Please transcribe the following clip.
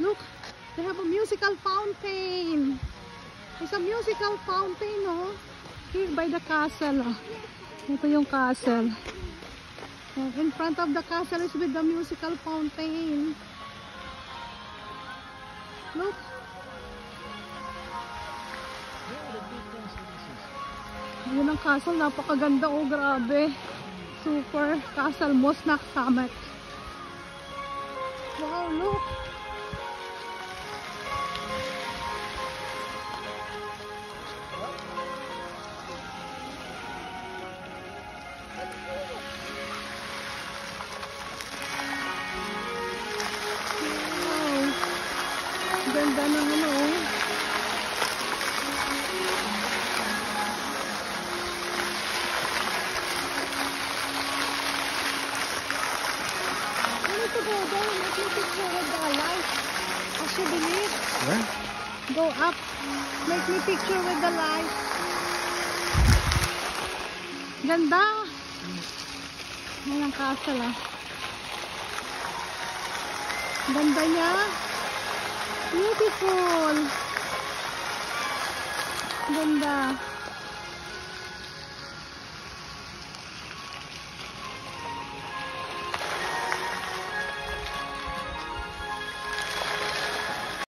Look, they have a musical fountain. It's a musical fountain, no? Here by the castle. Oh. Ito yung castle. In front of the castle is with the musical fountain. Look. Yun ang castle. Napakaganda. Oh, grabe. Super castle. Mosnak Samet. Wow, look. Ganda ng ano. I need to go down. Let me picture with the light. Also believe. Where? Go up. Make me picture with the light. Ganda. Yan ang castle ah. Ganda niya. Beautiful. Ganda.